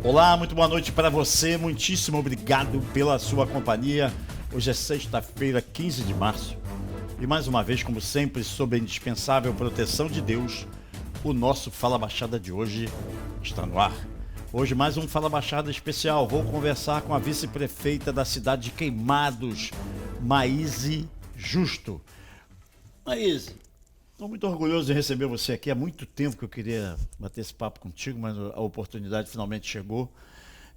Olá, muito boa noite para você, muitíssimo obrigado pela sua companhia. Hoje é sexta-feira, 15 de março e mais uma vez, como sempre, sob a indispensável proteção de Deus, o nosso Fala Baixada de hoje está no ar. Hoje mais um Fala Baixada especial, vou conversar com a vice-prefeita da cidade de Queimados, Maíse Justo. Maíse, estou muito orgulhoso de receber você aqui. Há muito tempo que eu queria bater esse papo contigo, mas a oportunidade finalmente chegou.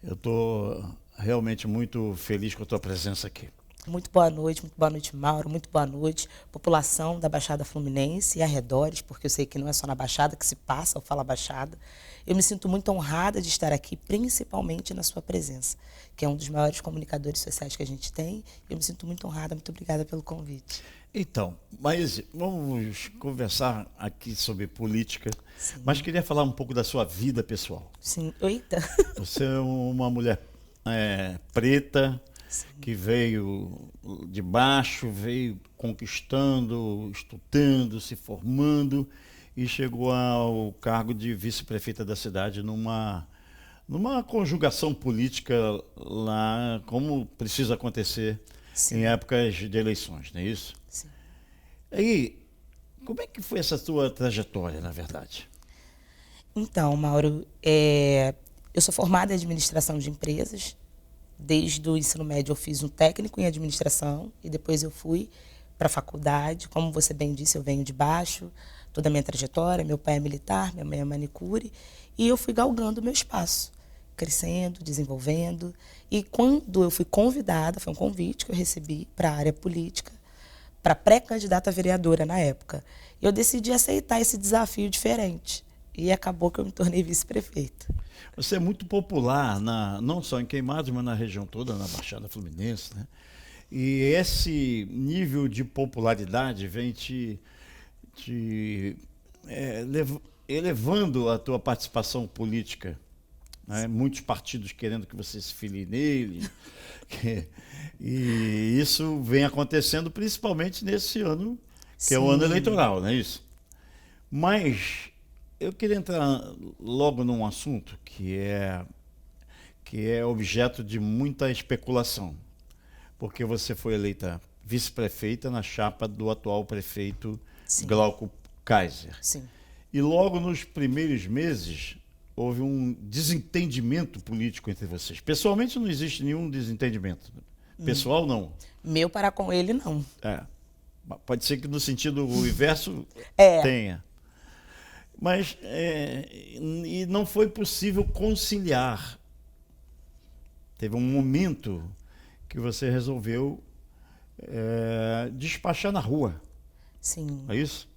Eu estou realmente muito feliz com a tua presença aqui. Muito boa noite, Mauro, muito boa noite, população da Baixada Fluminense e arredores, porque eu sei que não é só na Baixada que se passa o Fala Baixada. Eu me sinto muito honrada de estar aqui, principalmente na sua presença, que é um dos maiores comunicadores sociais que a gente tem. Eu me sinto muito honrada, muito obrigada pelo convite. Então, Maíse, vamos conversar aqui sobre política, Sim. mas queria falar um pouco da sua vida pessoal. Sim, eita. Você é uma mulher preta, Sim. que veio de baixo, veio conquistando, estudando, se formando e chegou ao cargo de vice-prefeita da cidade numa conjugação política lá, como precisa acontecer Sim. em épocas de eleições, não é isso? Sim. Aí, como é que foi essa tua trajetória, na verdade? Então, Mauro, eu sou formada em administração de empresas. Desde o ensino médio eu fiz um técnico em administração e depois eu fui para a faculdade. Como você bem disse, eu venho de baixo, toda a minha trajetória. Meu pai é militar, minha mãe é manicure. E eu fui galgando o meu espaço, crescendo, desenvolvendo. E quando eu fui convidada, foi um convite que eu recebi para a área política, para pré-candidata a vereadora na época, eu decidi aceitar esse desafio diferente. E acabou que eu me tornei vice-prefeita. Você é muito popular, não só em Queimados, mas na região toda, na Baixada Fluminense, né? E esse nível de popularidade vem elevando a tua participação política, né? Muitos partidos querendo que você se filie nele. E isso vem acontecendo principalmente nesse ano, que é o ano eleitoral, não é isso? Mas eu queria entrar logo num assunto que é objeto de muita especulação, porque você foi eleita vice-prefeita na chapa do atual prefeito Glauco Kaiser. Sim. E logo nos primeiros meses houve um desentendimento político entre vocês. Pessoalmente não existe nenhum desentendimento. Pessoal não. Meu para com ele não. Pode ser que no sentido inverso tenha. Mas e não foi possível conciliar. Teve um momento que você resolveu despachar na rua. Sim. É isso?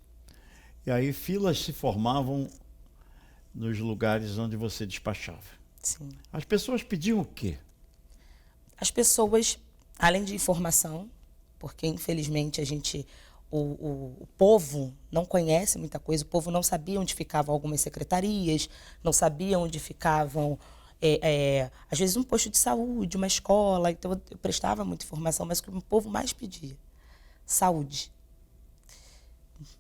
E aí filas se formavam nos lugares onde você despachava. Sim. As pessoas pediam o quê? As pessoas, além de informação, porque infelizmente o povo não conhece muita coisa, o povo não sabia onde ficavam algumas secretarias, não sabia onde ficavam, às vezes, um posto de saúde, uma escola. Então, eu prestava muita informação, mas o que o povo mais pedia? Saúde.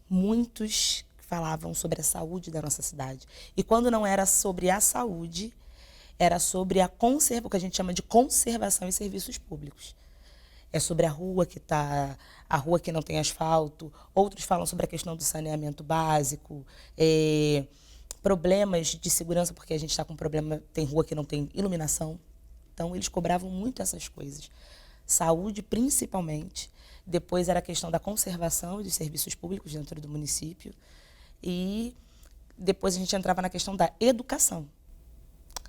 Muitos falavam sobre a saúde da nossa cidade. E quando não era sobre a saúde, era sobre o que a gente chama de conservação e serviços públicos. É sobre a rua que não tem asfalto. Outros falam sobre a questão do saneamento básico, problemas de segurança, porque a gente está com problema, tem rua que não tem iluminação. Então, eles cobravam muito essas coisas. Saúde, principalmente. Depois era a questão da conservação dos serviços públicos dentro do município. E depois a gente entrava na questão da educação.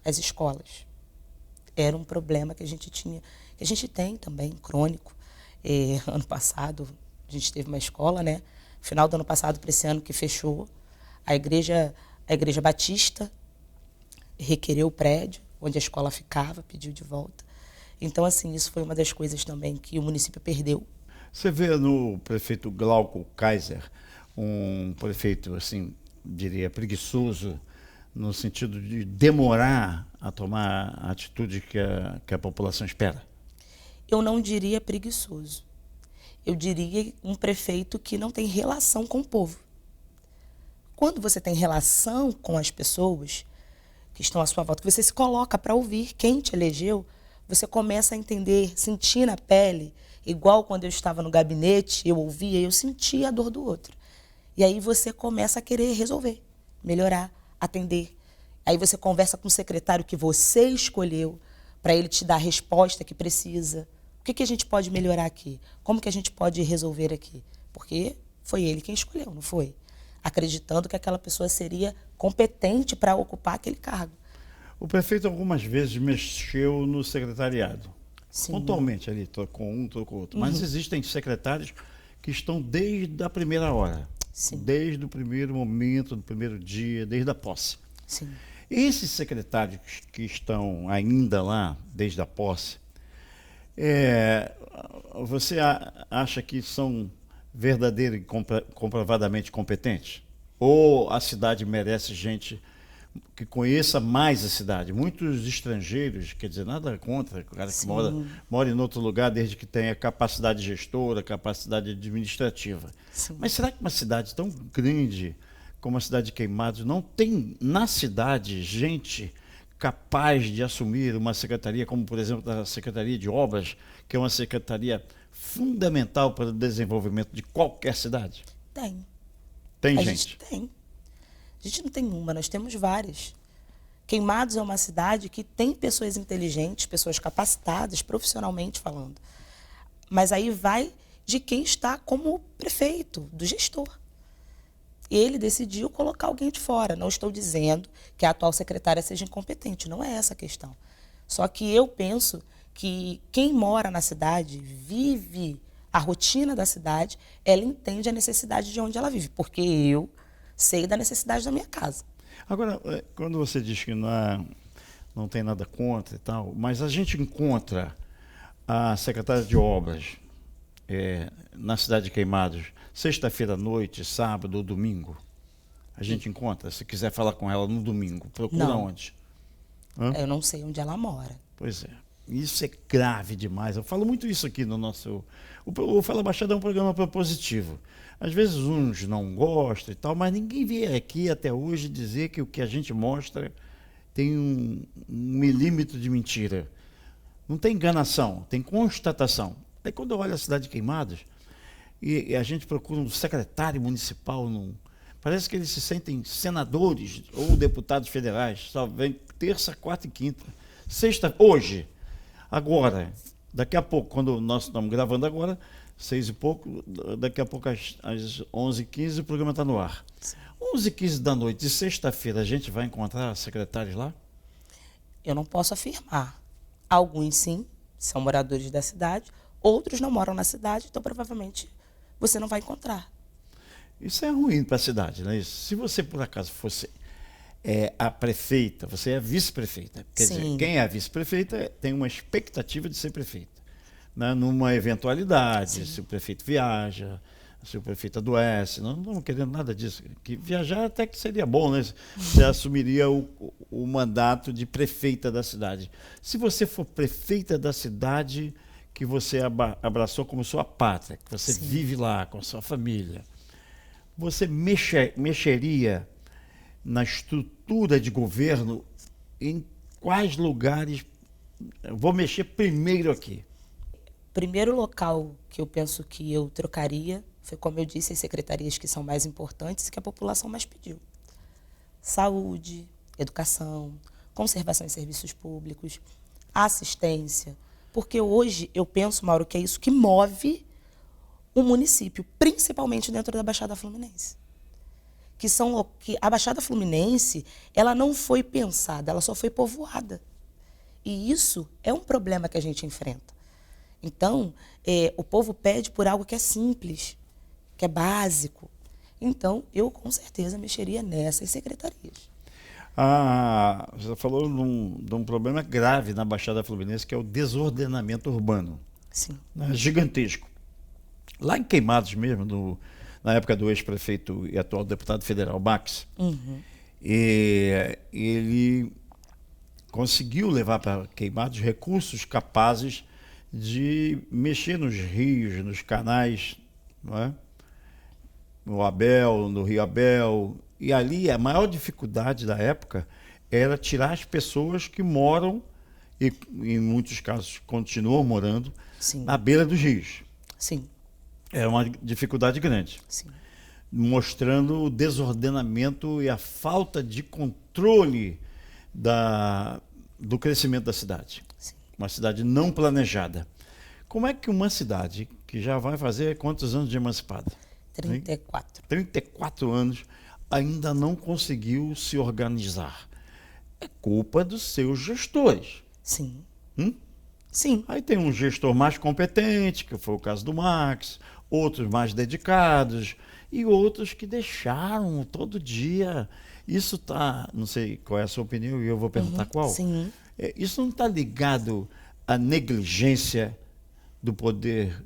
As escolas. Era um problema que a gente tinha, que a gente tem também, crônico. Ano passado, a gente teve uma escola, né? Final do ano passado, para esse ano que fechou, a igreja Batista requereu o prédio onde a escola ficava, pediu de volta. Então, assim, isso foi uma das coisas também que o município perdeu. Você vê no prefeito Glauco Kaiser um prefeito, assim, diria, preguiçoso, no sentido de demorar a tomar a atitude que a população espera? Eu não diria preguiçoso. Eu diria um prefeito que não tem relação com o povo. Quando você tem relação com as pessoas, que estão à sua volta, que você se coloca para ouvir quem te elegeu, você começa a entender, sentir na pele, igual quando eu estava no gabinete, eu ouvia, eu sentia a dor do outro. E aí você começa a querer resolver, melhorar, atender. Aí você conversa com o secretário que você escolheu, para ele te dar a resposta que precisa. O que a gente pode melhorar aqui? Como que a gente pode resolver aqui? Porque foi ele quem escolheu, não foi? Acreditando que aquela pessoa seria competente para ocupar aquele cargo. O prefeito algumas vezes mexeu no secretariado. Sim. Pontualmente ali, trocou um, trocou outro. Mas existem secretários que estão desde a primeira hora. Sim. Desde o primeiro momento, do primeiro dia, desde a posse. Sim. Esses secretários que estão ainda lá, desde a posse, você acha que são verdadeiros e comprovadamente competentes? Ou a cidade merece gente que conheça mais a cidade? Muitos estrangeiros, quer dizer, nada contra o cara que mora em outro lugar, desde que tenha capacidade gestora, capacidade administrativa. Sim. Mas será que uma cidade tão grande como a cidade de Queimados não tem na cidade gente capaz de assumir uma secretaria, como por exemplo a Secretaria de Obras, que é uma secretaria fundamental para o desenvolvimento de qualquer cidade? Tem. Tem A gente? gente tem. A gente não tem uma, nós temos várias. Queimados é uma cidade que tem pessoas inteligentes, pessoas capacitadas, profissionalmente falando. Mas aí vai de quem está como prefeito, do gestor. Ele decidiu colocar alguém de fora. Não estou dizendo que a atual secretária seja incompetente, não é essa a questão. Só que eu penso que quem mora na cidade, vive a rotina da cidade, ela entende a necessidade de onde ela vive, porque eu sei da necessidade da minha casa. Agora, quando você diz que não tem nada contra e tal, mas a gente encontra a secretária de Obras na cidade de Queimados, sexta-feira à noite, sábado ou domingo, a gente encontra. Se quiser falar com ela no domingo, procura onde? Eu não sei onde ela mora. Pois é. Isso é grave demais. Eu falo muito isso aqui no nosso... O Fala Baixada é um programa propositivo. Às vezes uns não gostam e tal, mas ninguém veio aqui até hoje dizer que o que a gente mostra tem um milímetro de mentira. Não tem enganação, tem constatação. Aí quando eu olho a cidade de Queimados e a gente procura um secretário municipal, parece que eles se sentem senadores ou deputados federais. Só vem terça, quarta e quinta. Sexta, hoje, agora, daqui a pouco, quando nós estamos gravando agora, 6 e pouco, daqui a pouco às 11h15 o programa está no ar. 11h15 da noite de sexta-feira a gente vai encontrar secretários lá? Eu não posso afirmar. Alguns sim, são moradores da cidade, outros não moram na cidade, então provavelmente você não vai encontrar. Isso é ruim para a cidade, né? Se você por acaso fosse a prefeita, você é a vice-prefeita. Quer dizer, quem é a vice-prefeita tem uma expectativa de ser prefeita. Né? Numa eventualidade, se o prefeito viaja, se o prefeito adoece, não estamos querendo nada disso. Que viajar até que seria bom, né? Você assumiria o mandato de prefeita da cidade. Se você for prefeita da cidade que você abraçou como sua pátria, que você vive lá com a sua família, você mexeria na estrutura de governo em quais lugares? Eu vou mexer primeiro aqui. Primeiro local que eu penso que eu trocaria foi, como eu disse, as secretarias que são mais importantes e que a população mais pediu. Saúde, educação, conservação e serviços públicos, assistência. Porque hoje eu penso, Mauro, que é isso que move o município, principalmente dentro da Baixada Fluminense. Que a Baixada Fluminense, ela não foi pensada, ela só foi povoada. E isso é um problema que a gente enfrenta. Então, o povo pede por algo que é simples, que é básico. Então, eu com certeza mexeria nessas secretarias. Você falou de um problema grave na Baixada Fluminense, que é o desordenamento urbano. Sim. Né? Gigantesco. Lá em Queimados mesmo, na época do ex-prefeito e atual deputado federal, Max, ele conseguiu levar para Queimados recursos capazes de mexer nos rios, nos canais, não é? No Rio Abel, e ali a maior dificuldade da época era tirar as pessoas que moram, e em muitos casos continuam morando, Sim. na beira dos rios. Sim. É uma dificuldade grande, Sim. mostrando o desordenamento e a falta de controle do crescimento da cidade. Sim. Uma cidade não planejada. Como é que uma cidade que já vai fazer quantos anos de emancipada? 34. 34 anos, ainda não conseguiu se organizar. É culpa dos seus gestores. Sim. Hum? Sim. Aí tem um gestor mais competente, que foi o caso do Max, outros mais dedicados e outros que deixaram todo dia. Isso está, não sei qual é a sua opinião e eu vou perguntar qual. Sim. Isso não está ligado à negligência do poder,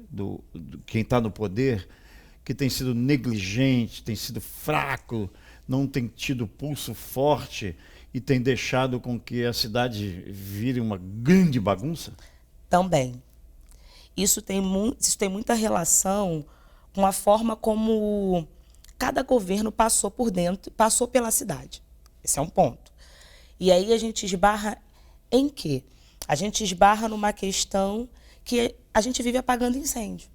quem está no poder, que tem sido negligente, tem sido fraco, não tem tido pulso forte e tem deixado com que a cidade vire uma grande bagunça? Também. Isso tem muita relação com a forma como cada governo passou por dentro, passou pela cidade. Esse é um ponto. E aí a gente esbarra em quê? A gente esbarra numa questão que a gente vive apagando incêndio.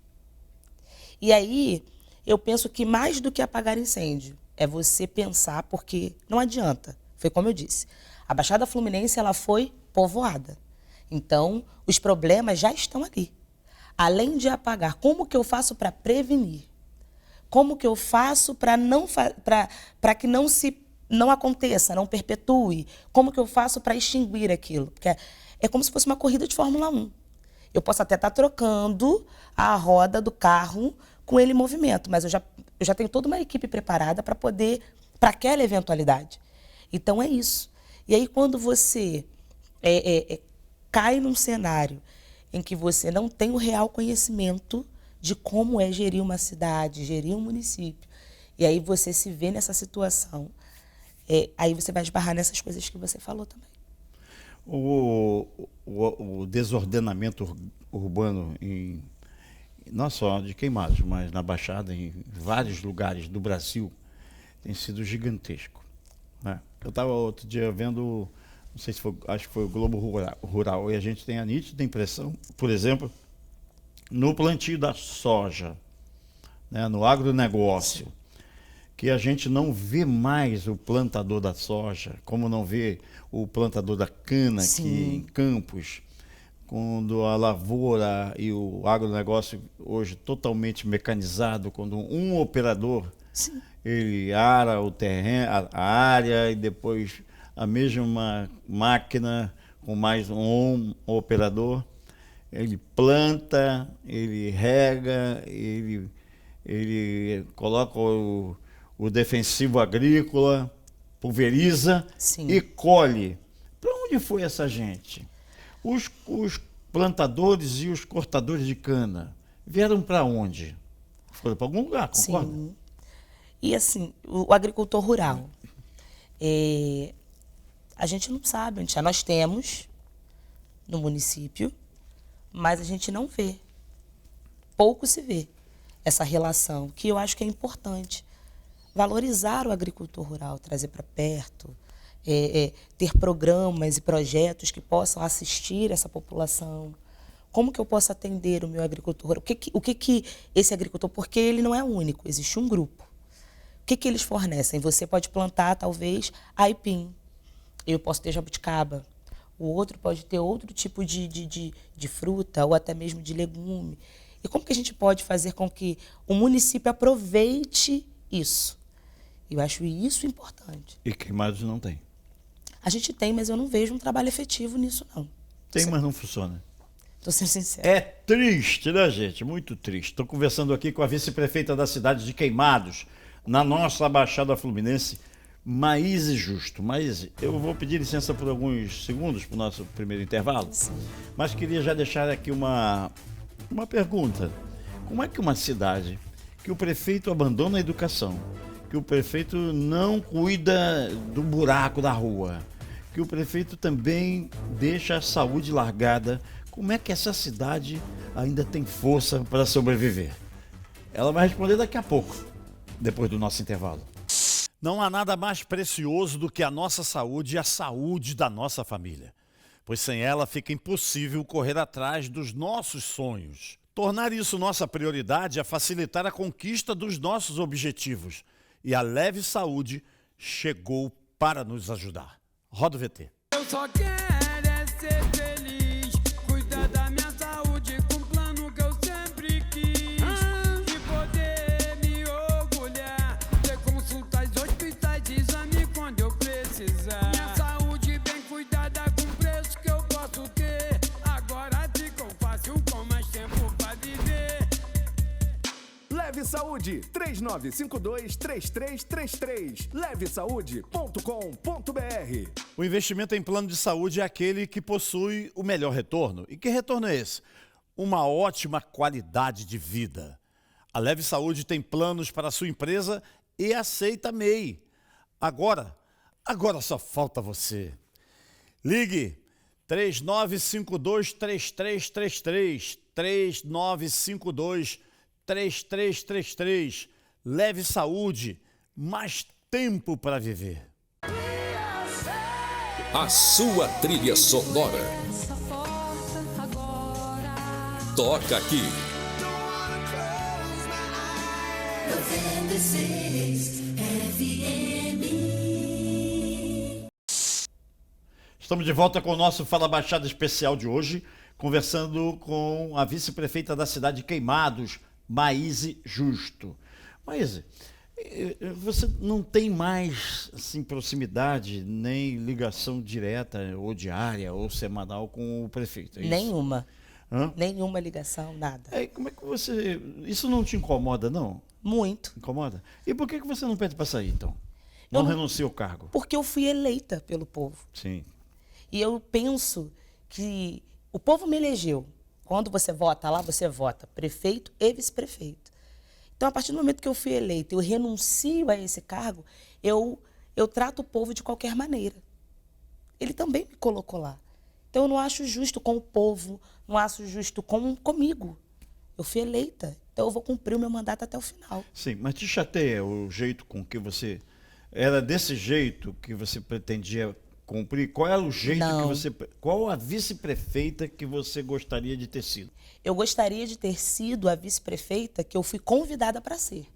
E aí eu penso que mais do que apagar incêndio é você pensar, porque não adianta, foi como eu disse, a Baixada Fluminense ela foi povoada. Então, os problemas já estão ali. Além de apagar, como que eu faço para prevenir? Como que eu faço para que não aconteça, não perpetue? Como que eu faço para extinguir aquilo? Porque é como se fosse uma corrida de Fórmula 1. Eu posso até estar trocando a roda do carro com ele em movimento, mas eu já tenho toda uma equipe preparada para aquela eventualidade. Então é isso. E aí quando você cai num cenário em que você não tem o real conhecimento de como é gerir uma cidade, gerir um município, e aí você se vê nessa situação, aí você vai esbarrar nessas coisas que você falou também. O desordenamento urbano, não só de Queimados, mas na Baixada, em vários lugares do Brasil, tem sido gigantesco, né? Eu estava outro dia vendo, não sei se foi, acho que foi o Globo Rural, e a gente tem a nítida impressão, por exemplo, no plantio da soja, né, no agronegócio, que a gente não vê mais o plantador da soja, como não vê o plantador da cana aqui em Campos, quando a lavoura e o agronegócio hoje totalmente mecanizado, quando um operador, ele ara o terreno, a área, e depois a mesma máquina com mais um operador, ele planta, ele rega, ele coloca o defensivo agrícola, pulveriza e colhe. Para onde foi essa gente? Os plantadores e os cortadores de cana vieram para onde? Foram para algum lugar, concorda? Sim. E assim, o agricultor rural, a gente não sabe onde está. Nós temos no município, mas a gente não vê. Pouco se vê essa relação, que eu acho que é importante. Valorizar o agricultor rural, trazer para perto, ter programas e projetos que possam assistir essa população. Como que eu posso atender o meu agricultor rural? O que esse agricultor, porque ele não é único, existe um grupo. O que eles fornecem? Você pode plantar, talvez, aipim. Eu posso ter jabuticaba. O outro pode ter outro tipo de fruta ou até mesmo de legume. E como que a gente pode fazer com que o município aproveite isso? Eu acho isso importante. E Queimados não tem? A gente tem, mas eu não vejo um trabalho efetivo nisso, não. Tem, mas não funciona. Estou sendo sincera. É triste, né, gente? Muito triste. Estou conversando aqui com a vice-prefeita da cidade de Queimados, na nossa Baixada Fluminense, Maíse Justo. Maíse, eu vou pedir licença por alguns segundos para o nosso primeiro intervalo, mas queria já deixar aqui uma pergunta. Como é que uma cidade que o prefeito abandona a educação, que o prefeito não cuida do buraco da rua, que o prefeito também deixa a saúde largada, como é que essa cidade ainda tem força para sobreviver? Ela vai responder daqui a pouco, depois do nosso intervalo. Não há nada mais precioso do que a nossa saúde e a saúde da nossa família, pois sem ela fica impossível correr atrás dos nossos sonhos. Tornar isso nossa prioridade é facilitar a conquista dos nossos objetivos. E a Leve Saúde chegou para nos ajudar. Roda o VT. Eu só quero é ser feliz, cuidar da minha saúde com um plano que eu sempre quis. E poder me orgulhar, ter consultas, hospitais, exame quando eu precisar. Minha saúde bem cuidada com preço que eu posso ter. Agora ficou fácil com mais tempo pra viver. Leve Saúde, 3952-3333, levesaude.com.br. O investimento em plano de saúde é aquele que possui o melhor retorno. E que retorno é esse? Uma ótima qualidade de vida. A Leve Saúde tem planos para a sua empresa e aceita MEI. Agora só falta você. Ligue 3952-3333, 3952-3333. Leve Saúde, mais tempo para viver. A sua trilha sonora. Toca aqui. Estamos de volta com o nosso Fala Baixada especial de hoje, conversando com a vice-prefeita da cidade de Queimados, Maíse Justo. Maíse, você não tem mais assim, proximidade, nem ligação direta ou diária ou semanal com o prefeito, é isso? Nenhuma. Hã? Nenhuma ligação, nada. Como é que você... Isso não te incomoda, não? Muito. Incomoda? E por que você não pede para sair, então? Não renuncia ao cargo? Porque eu fui eleita pelo povo. Sim. E eu penso que o povo me elegeu. Quando você vota lá, você vota prefeito e vice-prefeito. Então, a partir do momento que eu fui eleita, eu renuncio a esse cargo, eu trato o povo de qualquer maneira. Ele também me colocou lá. Então, eu não acho justo com o povo, não acho justo comigo. Eu fui eleita, então eu vou cumprir o meu mandato até o final. Sim, mas te chateia o jeito com que você... Era desse jeito que você pretendia cumprir? Qual era o jeito Não. que você... Qual a vice-prefeita que você gostaria de ter sido? Eu gostaria de ter sido a vice-prefeita que eu fui convidada para ser.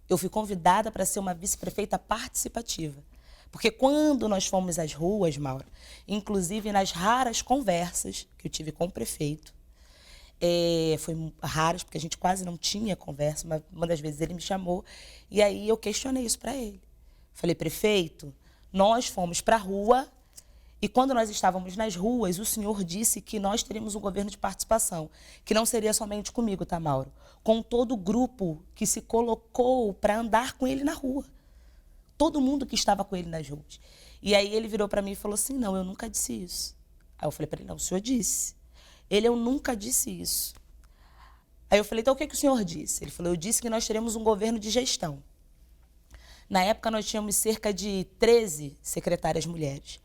Eu fui convidada para ser uma vice-prefeita participativa. Porque quando nós fomos às ruas, Mauro, inclusive nas raras conversas que eu tive com o prefeito, foi raras, porque a gente quase não tinha conversa, mas uma das vezes ele me chamou, e aí eu questionei isso para ele. Falei, prefeito, nós fomos para a rua, e quando nós estávamos nas ruas, o senhor disse que nós teríamos um governo de participação, que não seria somente comigo, tá, Mauro? Com todo o grupo que se colocou para andar com ele na rua. Todo mundo que estava com ele nas ruas. E aí ele virou para mim e falou assim, não, eu nunca disse isso. Aí eu falei para ele, não, o senhor disse. Ele, eu nunca disse isso. Aí eu falei, então o que o senhor disse? Ele falou, eu disse que nós teremos um governo de gestão. Na época nós tínhamos cerca de 13 secretárias mulheres.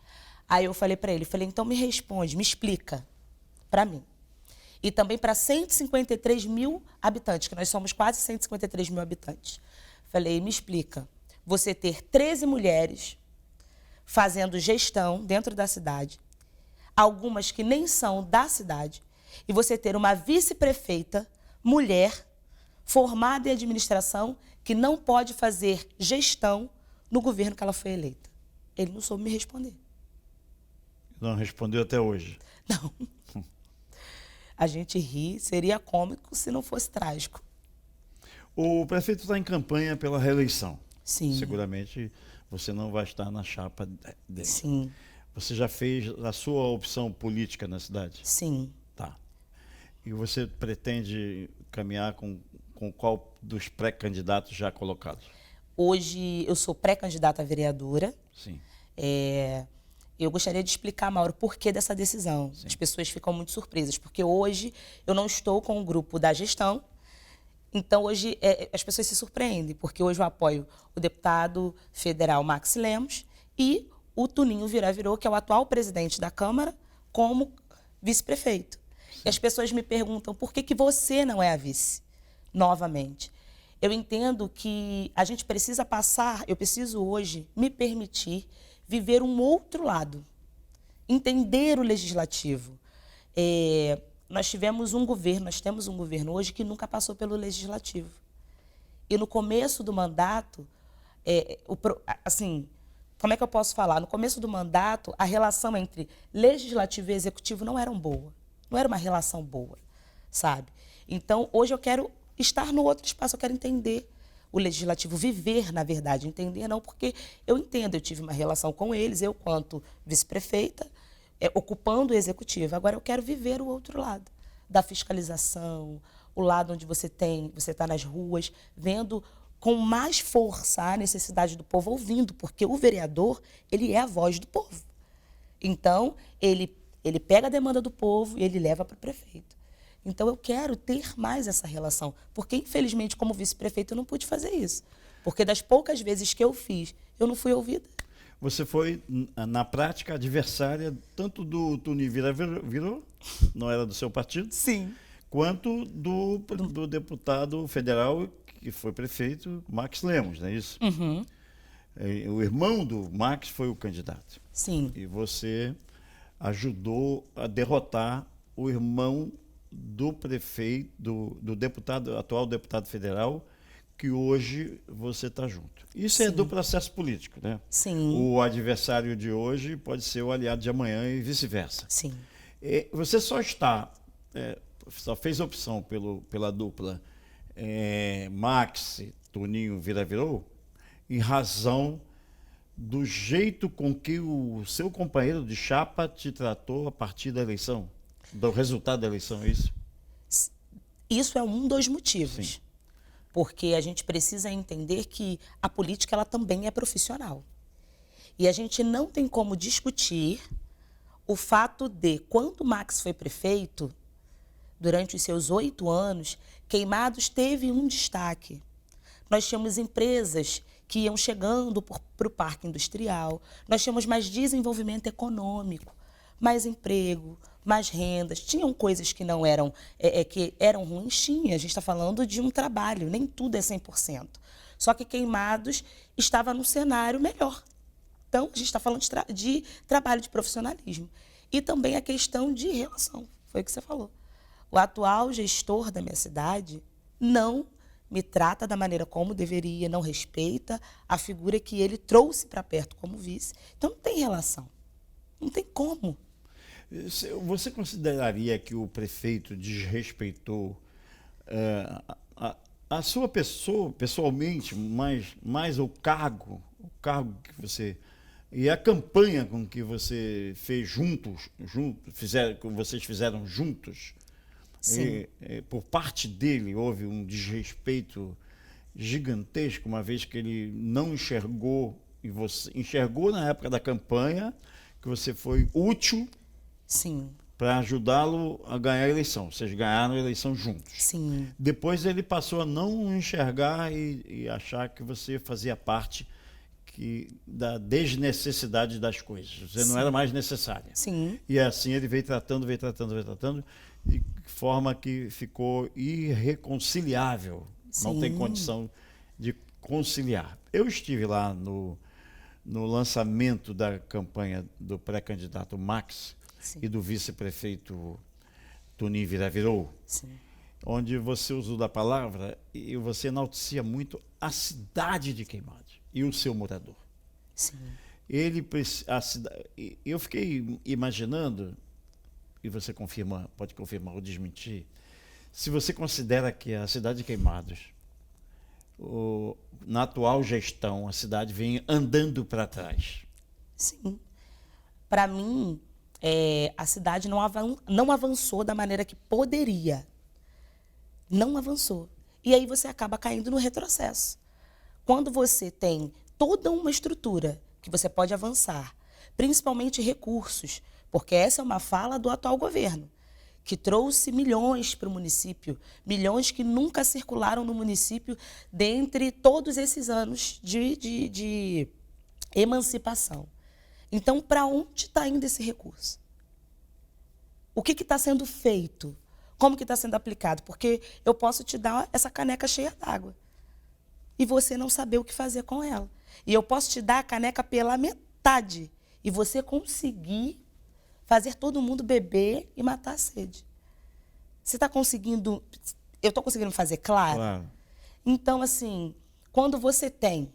Aí eu falei para ele, então me responde, me explica para mim. E também para 153 mil habitantes, que nós somos quase 153 mil habitantes. Falei, me explica. Você ter 13 mulheres fazendo gestão dentro da cidade, algumas que nem são da cidade, e você ter uma vice-prefeita, mulher, formada em administração, que não pode fazer gestão no governo que ela foi eleita. Ele não soube me responder. Não respondeu até hoje? Não. A gente ri, seria cômico se não fosse trágico. O prefeito está em campanha pela reeleição. Sim. Seguramente você não vai estar na chapa dele. Sim. Você já fez a sua opção política na cidade? Sim. Tá. E você pretende caminhar com qual dos pré-candidatos já colocados? Hoje eu sou pré-candidata a vereadora. Sim. Eu gostaria de explicar, Mauro, por que dessa decisão. Sim. As pessoas ficam muito surpresas, porque hoje eu não estou com o grupo da gestão. Então, hoje, as pessoas se surpreendem, porque hoje eu apoio o deputado federal Max Lemos e o Tuninho Virou, que é o atual presidente da Câmara, como vice-prefeito. E as pessoas me perguntam, por que você não é a vice? Novamente. Eu entendo que a gente precisa passar, eu preciso hoje me permitir viver um outro lado, entender o legislativo. Nós temos um governo hoje que nunca passou pelo legislativo. E no começo do mandato, assim, como é que eu posso falar? No começo do mandato, a relação entre legislativo e executivo não era boa. Não era uma relação boa, sabe? Então, hoje eu quero estar no outro espaço, eu quero entender o legislativo, viver, na verdade, entender não, porque eu entendo, eu tive uma relação com eles, eu quanto vice-prefeita, ocupando o executivo. Agora eu quero viver o outro lado, da fiscalização, o lado onde você está nas ruas, vendo com mais força a necessidade do povo, ouvindo, porque o vereador, ele é a voz do povo. Então, ele pega a demanda do povo e ele leva para o prefeito. Então, eu quero ter mais essa relação, porque, infelizmente, como vice-prefeito, eu não pude fazer isso. Porque das poucas vezes que eu fiz, eu não fui ouvida. Você foi, na prática, adversária tanto do Tony Viravirou, não era do seu partido? Sim. Quanto do deputado federal, que foi prefeito, Max Lemos, não é isso? Uhum. O irmão do Max foi o candidato. Sim. E você ajudou a derrotar o irmão do prefeito, do deputado, atual deputado federal, que hoje você está junto. Isso é do processo político, né? Sim. O adversário de hoje pode ser o aliado de amanhã e vice-versa. Sim. Você só fez opção pela dupla Max, Toninho, Viravirou, em razão do jeito com que o seu companheiro de chapa te tratou a partir da eleição, do resultado da eleição, é isso? Isso é um dos motivos. Sim. Porque a gente precisa entender que a política ela também é profissional. E a gente não tem como discutir o fato de, quando o Max foi prefeito, durante os seus 8 anos, Queimados teve um destaque. Nós tínhamos empresas que iam chegando para o parque industrial, nós tínhamos mais desenvolvimento econômico, mais emprego, mais rendas. Tinham coisas que não eram, que eram ruins, tinha. A gente está falando de um trabalho, nem tudo é 100%. Só que Queimados estava num cenário melhor. Então, a gente está falando de trabalho, de profissionalismo. E também a questão de relação, foi o que você falou. O atual gestor da minha cidade não me trata da maneira como deveria, não respeita a figura que ele trouxe para perto como vice. Então, não tem relação. Não tem como. Você consideraria que o prefeito desrespeitou a sua pessoa, pessoalmente, mais o cargo que você... E a campanha com que você fez que vocês fizeram juntos? Sim. Por parte dele houve um desrespeito gigantesco, uma vez que ele não enxergou, e você enxergou na época da campanha, que você foi útil para ajudá-lo a ganhar a eleição. Vocês ganharam a eleição juntos. Sim. Depois ele passou a não enxergar e achar que você fazia parte da desnecessidade das coisas. Você não era mais necessária. Sim. E assim ele veio tratando, de forma que ficou irreconciliável. Sim. Não tem condição de conciliar. Eu estive lá no lançamento da campanha do pré-candidato Max e do vice-prefeito Toninho Viravirou, onde você usou da palavra e você enaltecia muito a cidade de Queimados e o seu morador. Sim. Eu fiquei imaginando, e você pode confirmar ou desmentir, se você considera que a cidade de Queimados, na atual gestão, a cidade vem andando para trás. Sim. Para mim, a cidade não avançou da maneira que poderia. Não avançou. E aí você acaba caindo no retrocesso. Quando você tem toda uma estrutura que você pode avançar, principalmente recursos, porque essa é uma fala do atual governo, que trouxe milhões para o município, milhões que nunca circularam no município dentre todos esses anos de emancipação. Então, para onde está indo esse recurso? O que está sendo feito? Como que está sendo aplicado? Porque eu posso te dar essa caneca cheia d'água. e você não saber o que fazer com ela. E eu posso te dar a caneca pela metade e você conseguir fazer todo mundo beber e matar a sede. Você está conseguindo... Eu estou conseguindo fazer claro? Claro. Então, assim, quando você tem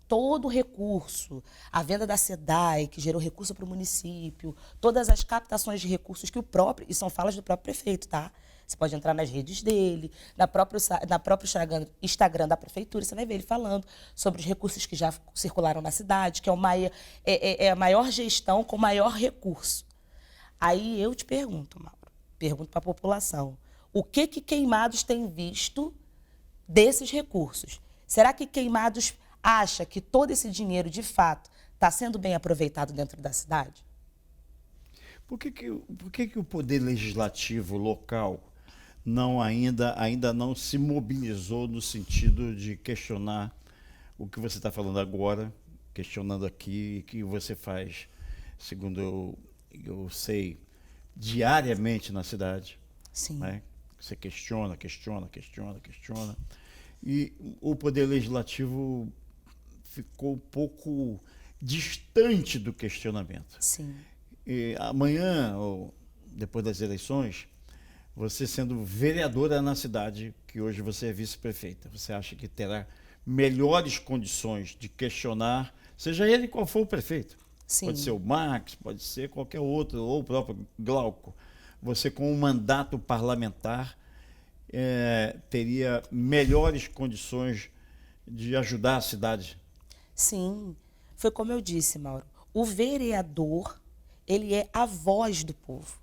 todo o recurso, a venda da SEDAI, que gerou recurso para o município, todas as captações de recursos que o próprio... E são falas do próprio prefeito, tá? Você pode entrar nas redes dele, na próprio Instagram da prefeitura, você vai ver ele falando sobre os recursos que já circularam na cidade, que é a maior gestão com maior recurso. Aí eu te pergunto, Mauro, pergunto para a população, o que Queimados tem visto desses recursos? Será que Queimados acha que todo esse dinheiro, de fato, está sendo bem aproveitado dentro da cidade? Por que o poder legislativo local ainda não se mobilizou no sentido de questionar o que você está falando agora, questionando aqui, que você faz, segundo eu sei, diariamente na cidade? Sim. Né? Você questiona. E o poder legislativo ficou um pouco distante do questionamento. Sim. E amanhã, ou depois das eleições, você sendo vereadora na cidade, que hoje você é vice-prefeita, você acha que terá melhores condições de questionar, seja ele qual for o prefeito? Sim. Pode ser o Max, pode ser qualquer outro, ou o próprio Glauco. Você, com um mandato parlamentar, teria melhores condições de ajudar a cidade? Sim, foi como eu disse, Mauro. O vereador, ele é a voz do povo.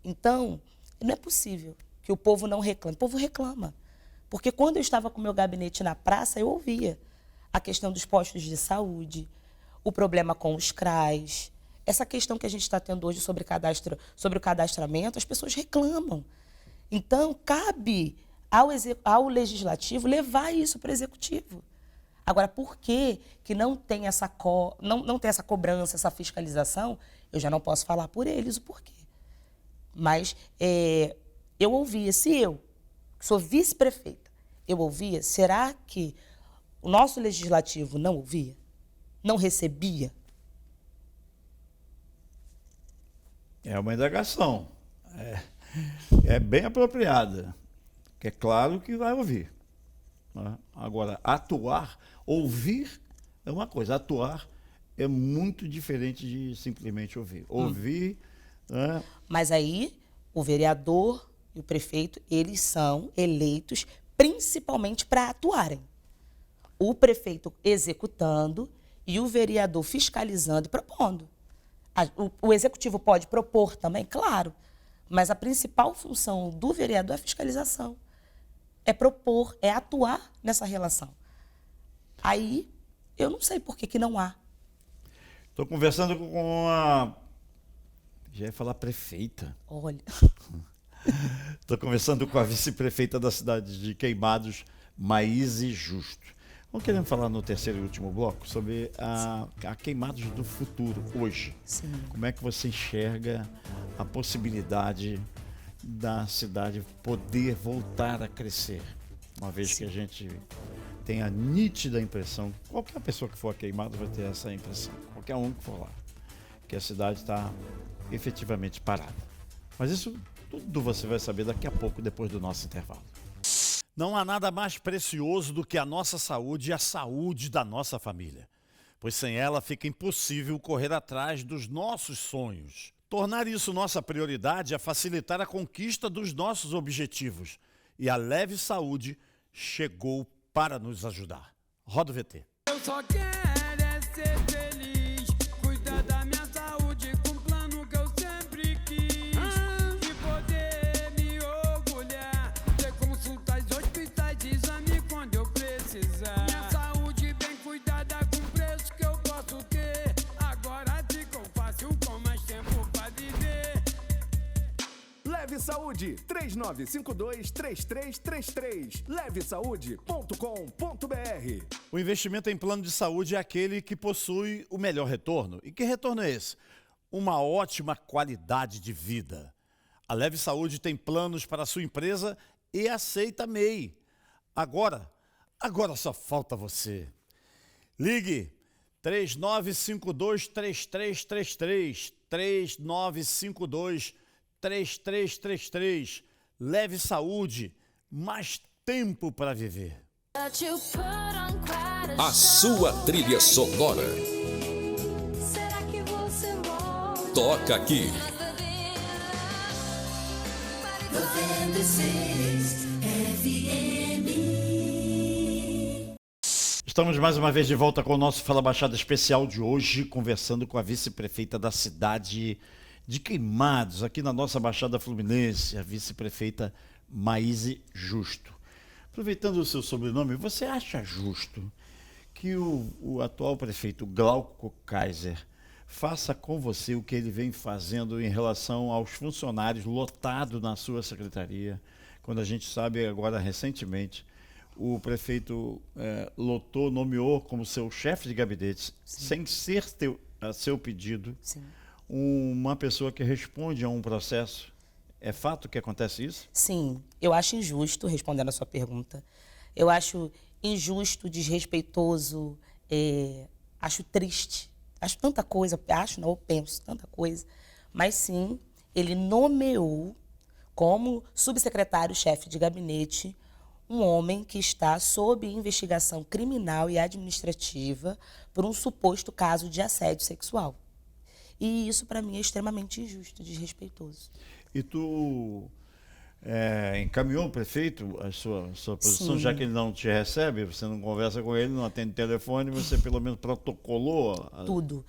Então, não é possível que o povo não reclame. O povo reclama. Porque quando eu estava com o meu gabinete na praça, eu ouvia a questão dos postos de saúde, o problema com os CRAs, essa questão que a gente está tendo hoje sobre o cadastramento, as pessoas reclamam. Então, cabe ao legislativo levar isso para o executivo. Agora, por que não tem não tem essa cobrança, essa fiscalização? Eu já não posso falar por eles o porquê. Mas eu ouvia, se eu, que sou vice-prefeita, eu ouvia, será que o nosso legislativo não ouvia? Não recebia? É uma indagação. É bem apropriada. Que é claro que vai ouvir. Né? Agora, ouvir é uma coisa, atuar é muito diferente de simplesmente ouvir. Ouvir... Né? Mas aí, o vereador e o prefeito, eles são eleitos principalmente para atuarem. O prefeito executando e o vereador fiscalizando e propondo. O executivo pode propor também, claro, mas a principal função do vereador é a fiscalização. É propor, é atuar nessa relação. Aí, eu não sei por que não há. Estou conversando com a... Já ia falar prefeita. Olha. Estou conversando com a vice-prefeita da cidade de Queimados, Maíse Justo. Vamos querendo falar no terceiro e último bloco sobre a Queimados do futuro, hoje. Sim. Como é que você enxerga a possibilidade da cidade poder voltar a crescer? Uma vez que a gente tem a nítida impressão, qualquer pessoa que for a Queimados vai ter essa impressão, qualquer um que for lá, que a cidade está efetivamente parada. Mas isso tudo você vai saber daqui a pouco, depois do nosso intervalo. Não há nada mais precioso do que a nossa saúde e a saúde da nossa família, pois sem ela fica impossível correr atrás dos nossos sonhos. Tornar isso nossa prioridade é facilitar a conquista dos nossos objetivos, e a Leve Saúde chegou para nos ajudar. Roda o VT. Eu só quero é ser feliz, cuidar da minha saúde com o plano que eu sempre quis. E poder me orgulhar, ter consultas, hospitais, exame quando eu precisar. Minha saúde bem cuidada com preço que eu posso ter. Agora ficou fácil com mais tempo pra viver. Leve Saúde, 3952-3333. levesaude.com.br. O investimento em plano de saúde é aquele que possui o melhor retorno. E que retorno é esse? Uma ótima qualidade de vida. A Leve Saúde tem planos para a sua empresa e aceita MEI. Agora, Agora só falta você. Ligue 3952-3333, 3952-3333. Leve saúde, mais tempo para viver. A sua trilha sonora. Será que você volta? Toca aqui. 96 FM. Estamos mais uma vez de volta com o nosso Fala Baixada especial de hoje, conversando com a vice-prefeita da cidade de Queimados, aqui na nossa Baixada Fluminense, a vice-prefeita Maíse Justo. Aproveitando o seu sobrenome, você acha justo que o atual prefeito Glauco Kaiser faça com você o que ele vem fazendo em relação aos funcionários lotados na sua secretaria, quando a gente sabe agora recentemente o prefeito nomeou como seu chefe de gabinete, sem ser a seu pedido, Sim. uma pessoa que responde a um processo. É fato que acontece isso? Sim, eu acho injusto, respondendo a sua pergunta. Eu acho injusto, desrespeitoso, acho triste. Acho tanta coisa, eu penso tanta coisa. Mas sim, ele nomeou como subsecretário-chefe de gabinete um homem que está sob investigação criminal e administrativa por um suposto caso de assédio sexual. E isso, para mim, é extremamente injusto, desrespeitoso. E tu encaminhou o prefeito a sua posição, Sim. já que ele não te recebe, você não conversa com ele, não atende telefone, você pelo menos protocolou? Tudo.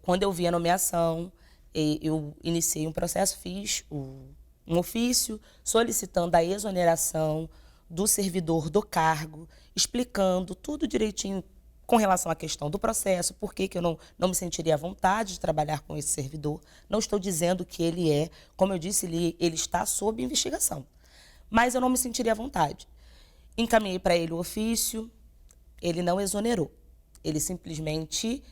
Quando eu vi a nomeação, eu iniciei um processo, fiz um ofício solicitando a exoneração do servidor do cargo, explicando tudo direitinho com relação à questão do processo, por que eu não me sentiria à vontade de trabalhar com esse servidor. Não estou dizendo que ele é, como eu disse, ele está sob investigação. Mas eu não me sentiria à vontade. Encaminhei para ele o ofício, ele não exonerou. Ele simplesmente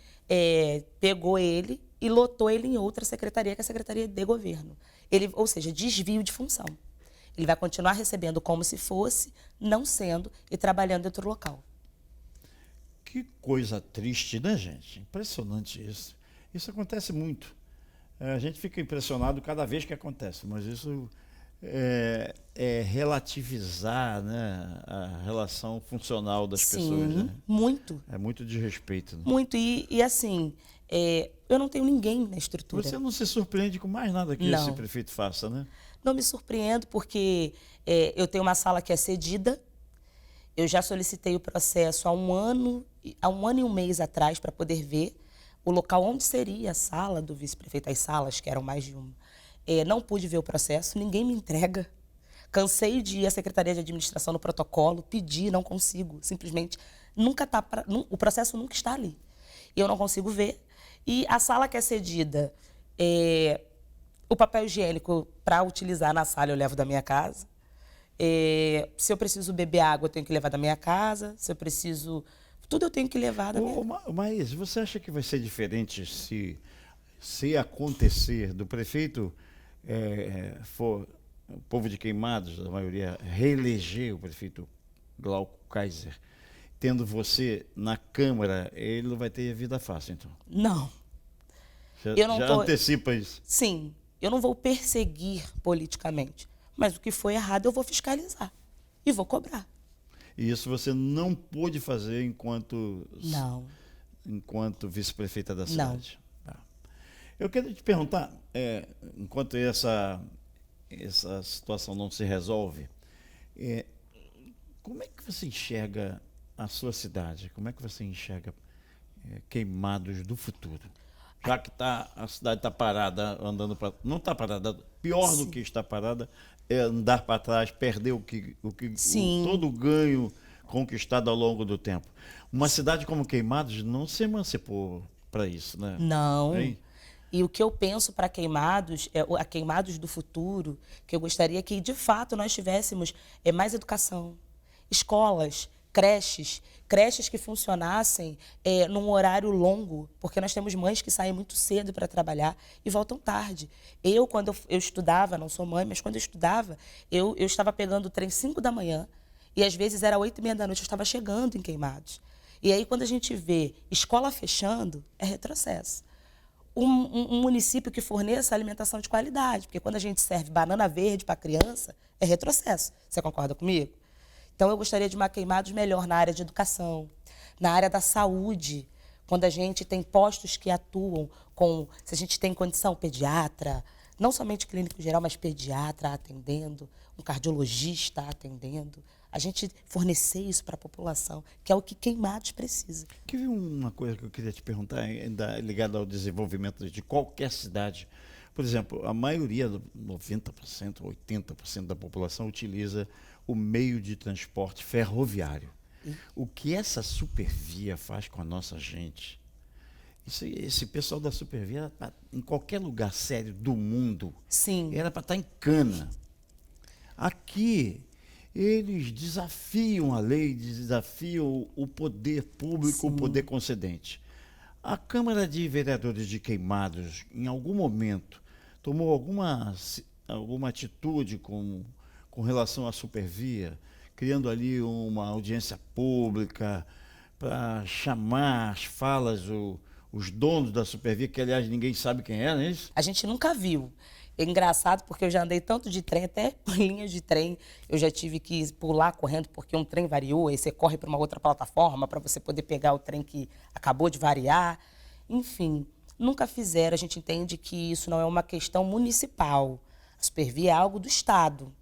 pegou ele e lotou ele em outra secretaria, que é a Secretaria de Governo. Ou seja, desvio de função. Ele vai continuar recebendo como se fosse, não sendo, e trabalhando em outro local. Que coisa triste, né, gente? Impressionante isso. Isso acontece muito. A gente fica impressionado cada vez que acontece, mas isso é relativizar, né, a relação funcional das pessoas. Né? Muito. É muito desrespeito. Né? Muito. E assim, eu não tenho ninguém na estrutura. Você não se surpreende com mais nada que esse prefeito faça, né? Não me surpreendo porque eu tenho uma sala que é cedida. Eu já solicitei o processo há um ano e um mês atrás para poder ver o local onde seria a sala do vice-prefeito, as salas, que eram mais de uma. Não pude ver o processo, ninguém me entrega. Cansei de ir à Secretaria de Administração no protocolo, pedi, não consigo. Simplesmente, o processo nunca está ali. Eu não consigo ver. E a sala que é cedida, o papel higiênico para utilizar na sala eu levo da minha casa. Se eu preciso beber água, eu tenho que levar da minha casa. Se eu preciso... Tudo eu tenho que levar da minha casa. Mas você acha que vai ser diferente se acontecer do prefeito for o povo de Queimados, a maioria, reeleger o prefeito Glauco Kaiser, tendo você na Câmara, ele não vai ter vida fácil, então? Não. Já antecipa isso? Sim. Eu não vou perseguir politicamente. Mas o que foi errado eu vou fiscalizar. E vou cobrar. E isso você não pôde fazer enquanto vice-prefeita da cidade? Não. Tá. Eu quero te perguntar, enquanto essa situação não se resolve, como é que você enxerga a sua cidade? Como é que você enxerga Queimados do futuro? Já que a cidade está parada, andando para... Não está parada, pior do que está parada é andar para trás, perder todo o ganho conquistado ao longo do tempo. Uma cidade como Queimados não se emancipou para isso, né? Não. Hein? E o que eu penso para Queimados, a Queimados do futuro, que eu gostaria que, de fato, nós tivéssemos mais educação, escolas, creches que funcionassem num horário longo, porque nós temos mães que saem muito cedo para trabalhar e voltam tarde. Quando eu estudava, não sou mãe, mas quando eu estudava, eu estava pegando o trem 5 da manhã E às vezes era 8h30 da noite, eu estava chegando em Queimados. E aí, quando a gente vê escola fechando, é retrocesso. Um município que forneça alimentação de qualidade, porque quando a gente serve banana verde para criança, é retrocesso. Você concorda comigo? Então, eu gostaria de uma Queimados melhor na área de educação, na área da saúde, quando a gente tem postos que atuam com, se a gente tem condição, pediatra, não somente clínico geral, mas pediatra atendendo, um cardiologista atendendo, a gente fornecer isso para a população, que é o que Queimados precisa. Que uma coisa que eu queria te perguntar, ainda ligada ao desenvolvimento de qualquer cidade. Por exemplo, a maioria, 90%, 80% da população utiliza o meio de transporte ferroviário. O que essa supervia faz com a nossa gente? Esse pessoal da supervia, em qualquer lugar sério do mundo, Sim. era para estar em cana. Aqui, eles desafiam a lei, desafiam o poder público, Sim. o poder concedente. A Câmara de Vereadores de Queimados, em algum momento, tomou alguma atitude com relação à supervia, criando ali uma audiência pública para chamar as falas, os donos da supervia, que aliás ninguém sabe quem é, não é isso? A gente nunca viu. É engraçado porque eu já andei tanto de trem, até por linhas de trem, eu já tive que pular correndo porque um trem variou, aí você corre para uma outra plataforma para você poder pegar o trem que acabou de variar. Enfim, nunca fizeram. A gente entende que isso não é uma questão municipal. A supervia é algo do Estado.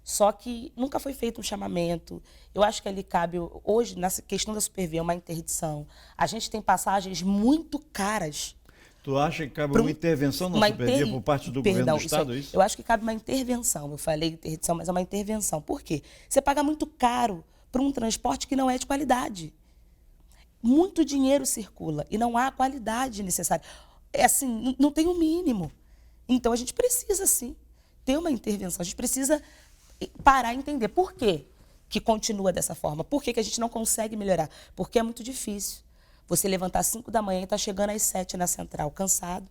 Só que nunca foi feito um chamamento. Eu acho que ali cabe, hoje, nessa questão da supervia, uma interdição. A gente tem passagens muito caras. Tu acha que cabe uma intervenção na supervia por parte do governo do Estado, é isso? Eu acho que cabe uma intervenção. Eu falei interdição, mas é uma intervenção. Por quê? Você paga muito caro por um transporte que não é de qualidade. Muito dinheiro circula e não há a qualidade necessária. É assim, não tem o mínimo. Então, a gente precisa, sim, ter uma intervenção. A gente precisa parar e entender por quê que continua dessa forma. Por que a gente não consegue melhorar? Porque é muito difícil. Você levantar às 5 da manhã e estar chegando às 7 na central, cansado,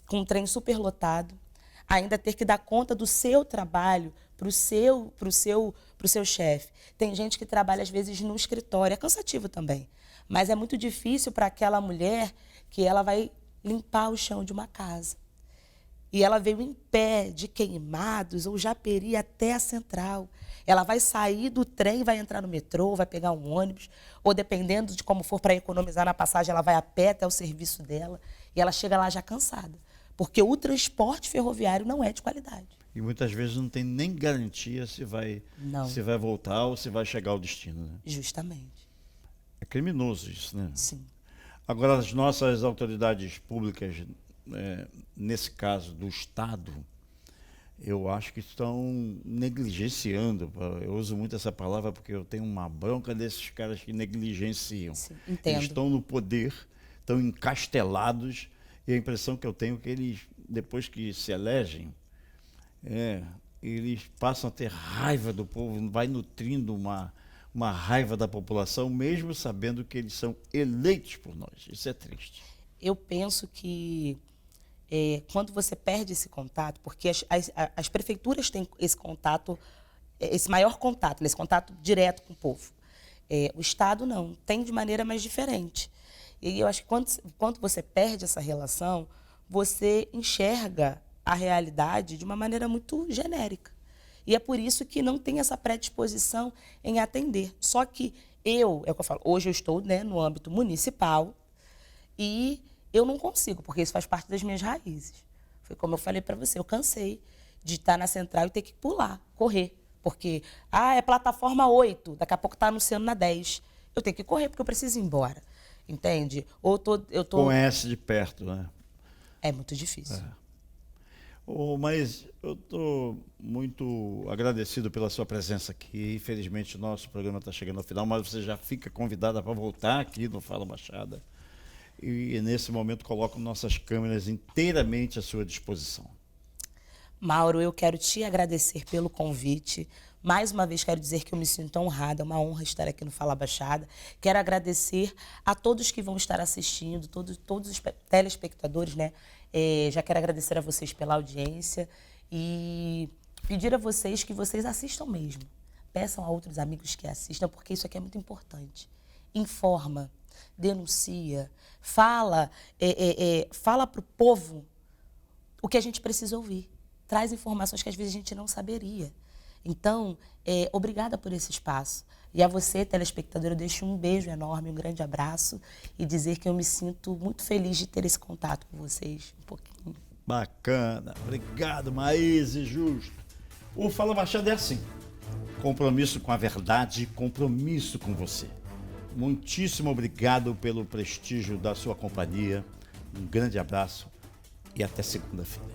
com um trem superlotado, ainda ter que dar conta do seu trabalho para o seu chefe. Tem gente que trabalha, às vezes, no escritório, é cansativo também, mas é muito difícil para aquela mulher que ela vai limpar o chão de uma casa. E ela veio em pé, de Queimados ou Japeri até a central. Ela vai sair do trem, vai entrar no metrô, vai pegar um ônibus, ou dependendo de como for para economizar na passagem, ela vai a pé até o serviço dela e ela chega lá já cansada. Porque o transporte ferroviário não é de qualidade. E muitas vezes não tem nem garantia se vai voltar ou se vai chegar ao destino, né? Justamente. É criminoso isso, né? Sim. Agora, as nossas autoridades públicas, nesse caso do Estado, eu acho que estão negligenciando. Eu uso muito essa palavra porque eu tenho uma bronca desses caras que negligenciam. Sim, entendo. Eles estão no poder, estão encastelados, e a impressão que eu tenho é que eles, depois que se elegem, eles passam a ter raiva do povo, vai nutrindo uma raiva da população, mesmo sabendo que eles são eleitos por nós. Isso é triste. Eu penso que quando você perde esse contato, porque as prefeituras têm esse contato, esse maior contato, esse contato direto com o povo. O Estado não, tem de maneira mais diferente. E eu acho que quando você perde essa relação, você enxerga a realidade de uma maneira muito genérica. E é por isso que não tem essa predisposição em atender. Só que é o que eu falo, hoje eu estou, no âmbito municipal e eu não consigo, porque isso faz parte das minhas raízes. Foi como eu falei para você, eu cansei de estar na central e ter que pular, correr. Porque, é plataforma 8, daqui a pouco está anunciando na 10. Eu tenho que correr porque eu preciso ir embora, entende? Ou eu tô... Conhece de perto, né? É muito difícil. Mas eu estou muito agradecido pela sua presença aqui. Infelizmente, o nosso programa está chegando ao final, mas você já fica convidada para voltar aqui no Fala Baixada. E nesse momento coloco nossas câmeras inteiramente à sua disposição. Mauro, eu quero te agradecer pelo convite. Mais uma vez quero dizer que eu me sinto honrada, é uma honra estar aqui no Fala Baixada. Quero agradecer a todos que vão estar assistindo, todos os telespectadores, né? Já quero agradecer a vocês pela audiência e pedir a vocês que vocês assistam mesmo. peçam a outros amigos que assistam, porque isso aqui é muito importante. Informa, denuncia, fala para o povo o que a gente precisa ouvir. Traz informações que às vezes a gente não saberia. Então, obrigada por esse espaço. E a você, telespectador, eu deixo um beijo enorme, um grande abraço e dizer que eu me sinto muito feliz de ter esse contato com vocês um pouquinho. Bacana. Obrigado, Maíse Justo. O Fala Machado é assim. Compromisso com a verdade, compromisso com você. Muitíssimo obrigado pelo prestígio da sua companhia. Um grande abraço e até segunda-feira.